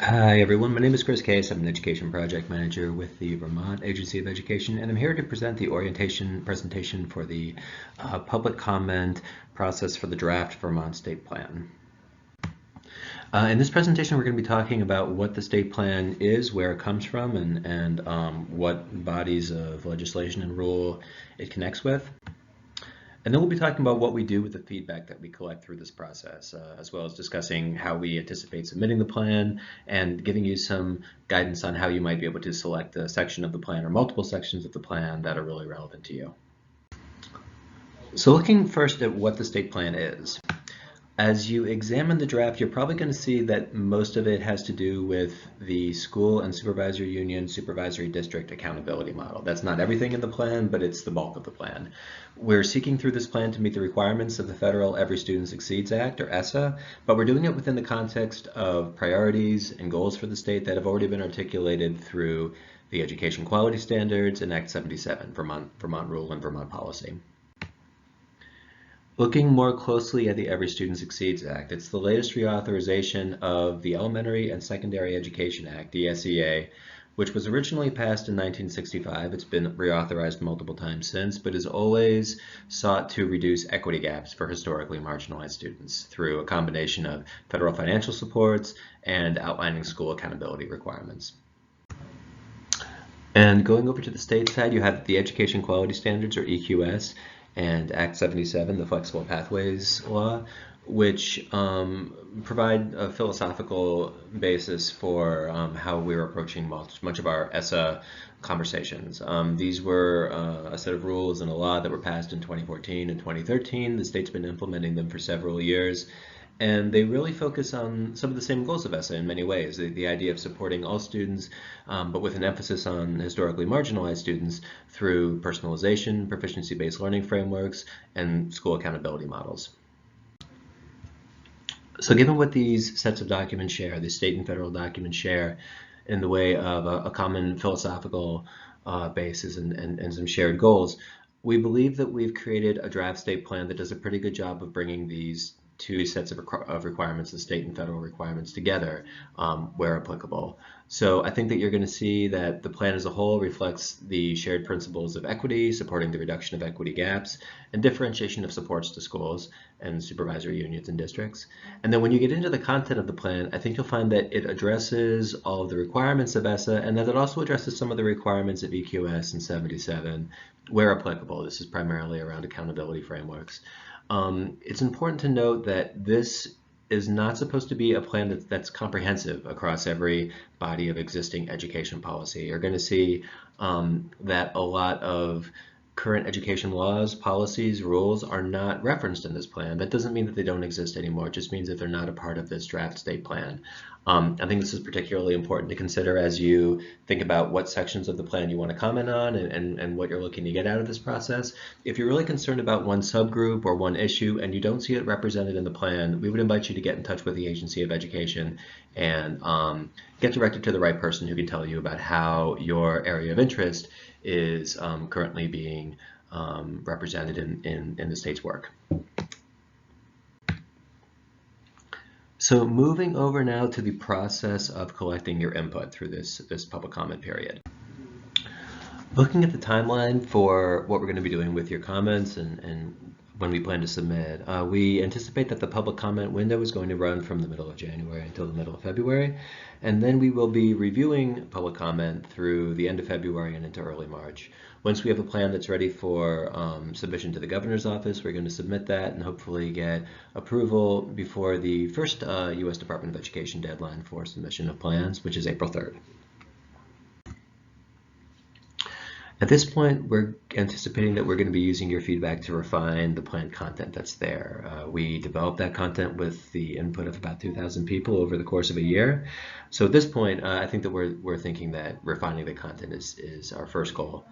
Hi everyone, my name is Chris Case. I'm an Education Project Manager with the Vermont Agency of Education, and I'm here to present the orientation presentation for the public comment process for the draft Vermont State Plan. In this presentation, we're going to be talking about what the state plan is, where it comes from, and what bodies of legislation and rule it connects with. And then we'll be talking about what we do with the feedback that we collect through this process, as well as discussing how we anticipate submitting the plan and giving you some guidance on how you might be able to select a section of the plan or multiple sections of the plan that are really relevant to you. So looking first at what the state plan is. As you examine the draft, you're probably going to see that most of it has to do with the school and supervisory union supervisory district accountability model. That's not everything in the plan, but it's the bulk of the plan. We're seeking through this plan to meet the requirements of the federal Every Student Succeeds Act, or ESSA, but we're doing it within the context of priorities and goals for the state that have already been articulated through the Education Quality Standards and Act 77, Vermont Rule and Vermont Policy. Looking more closely at the Every Student Succeeds Act, it's the latest reauthorization of the Elementary and Secondary Education Act, ESSA, which was originally passed in 1965. It's been reauthorized multiple times since, but has always sought to reduce equity gaps for historically marginalized students through a combination of federal financial supports and outlining school accountability requirements. And going over to the state side, you have the Education Quality Standards, or EQS, and Act 77, the Flexible Pathways Law, which provide a philosophical basis for how we're approaching much of our ESSA conversations. These were a set of rules and a law that were passed in 2014 and 2013. The state's been implementing them for several years. And they really focus on some of the same goals of ESSA in many ways. The idea of supporting all students, but with an emphasis on historically marginalized students through personalization, proficiency-based learning frameworks, and school accountability models. So given what these sets of documents share, the state and federal documents share in the way of a common philosophical basis and some shared goals, we believe that we've created a draft state plan that does a pretty good job of bringing these two sets of requirements, the state and federal requirements, together where applicable. So I think that you're going to see that the plan as a whole reflects the shared principles of equity, supporting the reduction of equity gaps, and differentiation of supports to schools and supervisory unions and districts. And then when you get into the content of the plan, I think you'll find that it addresses all of the requirements of ESSA, and that it also addresses some of the requirements of EQS and 77 where applicable. This is primarily around accountability frameworks. It's important to note that this is not supposed to be a plan that's comprehensive across every body of existing education policy. You're going to see that a lot of current education laws, policies, rules are not referenced in this plan. That doesn't mean that they don't exist anymore. It just means that they're not a part of this draft state plan. I think this is particularly important to consider as you think about what sections of the plan you want to comment on and what you're looking to get out of this process. If you're really concerned about one subgroup or one issue and you don't see it represented in the plan, we would invite you to get in touch with the Agency of Education and get directed to the right person who can tell you about how your area of interest is currently being represented in the state's work. So moving over now to the process of collecting your input through this public comment period. Looking at the timeline for what we're going to be doing with your comments and when we plan to submit, we anticipate that the public comment window is going to run from the middle of January until the middle of February, and then we will be reviewing public comment through the end of February and into early March. Once we have a plan that's ready for submission to the governor's office, we're going to submit that and hopefully get approval before the first U.S. Department of Education deadline for submission of plans, which is April 3rd. At this point, we're anticipating that we're going to be using your feedback to refine the planned content that's there. We developed that content with the input of about 2,000 people over the course of a year. So at this point, I think that we're thinking that refining the content is our first goal.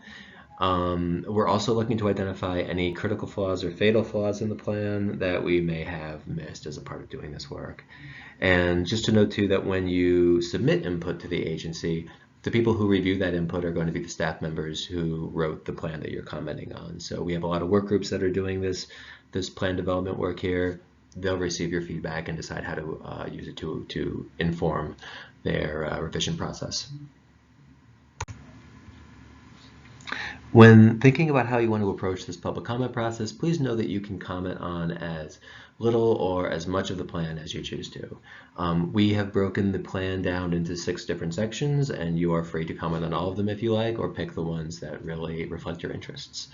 We're also looking to identify any critical flaws or fatal flaws in the plan that we may have missed as a part of doing this work. And just to note too that when you submit input to the agency, the people who review that input are going to be the staff members who wrote the plan that you're commenting on. So we have a lot of work groups that are doing this plan development work here. they'll receive your feedback and decide how to use it to inform their revision process. When thinking about how you want to approach this public comment process, please know that you can comment on as little or as much of the plan as you choose to. We have broken the plan down into 6 different sections, and you are free to comment on all of them if you like, or pick the ones that really reflect your interests.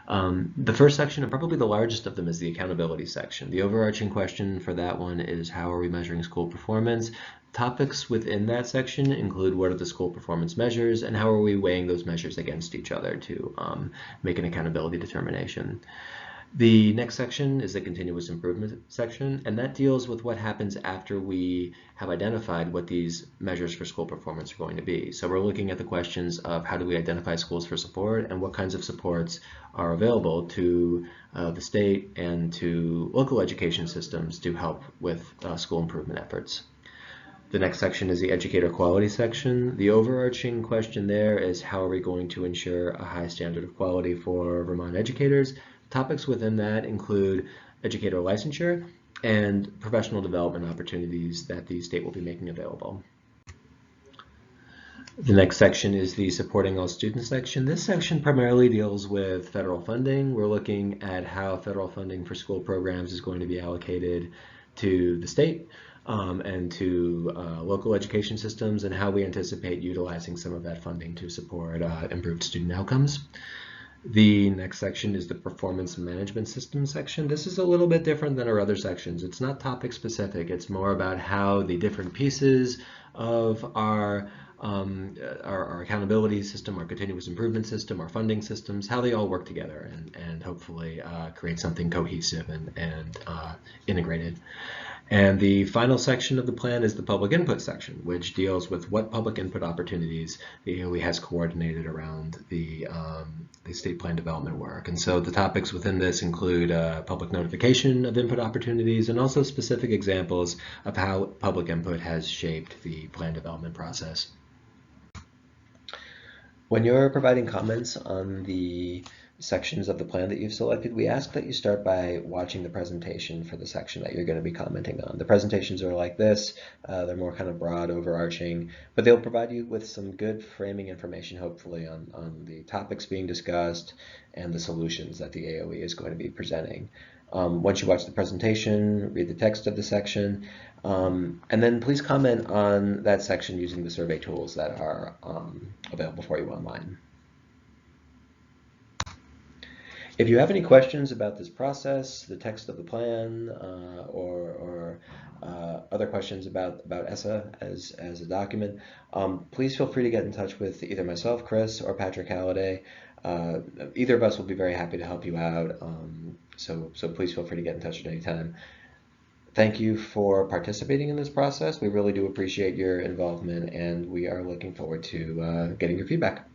The first section, and probably the largest of them, is the accountability section. The overarching question for that one is, how are we measuring school performance? Topics within that section include, what are the school performance measures, and how are we weighing those measures against each other to make an accountability determination. The next section is the continuous improvement section, and that deals with what happens after we have identified what these measures for school performance are going to be. So we're looking at the questions of, how do we identify schools for support, and what kinds of supports are available to the state and to local education systems to help with school improvement efforts. The next section is the educator quality section. The overarching question there is, how are we going to ensure a high standard of quality for Vermont educators? Topics within that include educator licensure and professional development opportunities that the state will be making available. The next section is the supporting all students section. This section primarily deals with federal funding. We're looking at how federal funding for school programs is going to be allocated to the state and to local education systems, and how we anticipate utilizing some of that funding to support improved student outcomes. The next section is the performance management system section. This is a little bit different than our other sections. It's not topic specific. It's more about how the different pieces of our accountability system, our continuous improvement system, our funding systems, how they all work together and hopefully create something cohesive and integrated. And the final section of the plan is the public input section, which deals with what public input opportunities the AOE has coordinated around the state plan development work. And so the topics within this include public notification of input opportunities, and also specific examples of how public input has shaped the plan development process. When you're providing comments on the sections of the plan that you've selected, we ask that you start by watching the presentation for the section that you're going to be commenting on. The presentations are like this. They're more kind of broad, overarching, but they'll provide you with some good framing information, hopefully, on the topics being discussed and the solutions that the AOE is going to be presenting. Once you watch the presentation, read the text of the section, and then please comment on that section using the survey tools that are available for you online. If you have any questions about this process, the text of the plan, or other questions about ESSA as a document, please feel free to get in touch with either myself, Chris, or Patrick Halladay. Either of us will be very happy to help you out, so please feel free to get in touch at any time. Thank you for participating in this process. We really do appreciate your involvement, and we are looking forward to getting your feedback.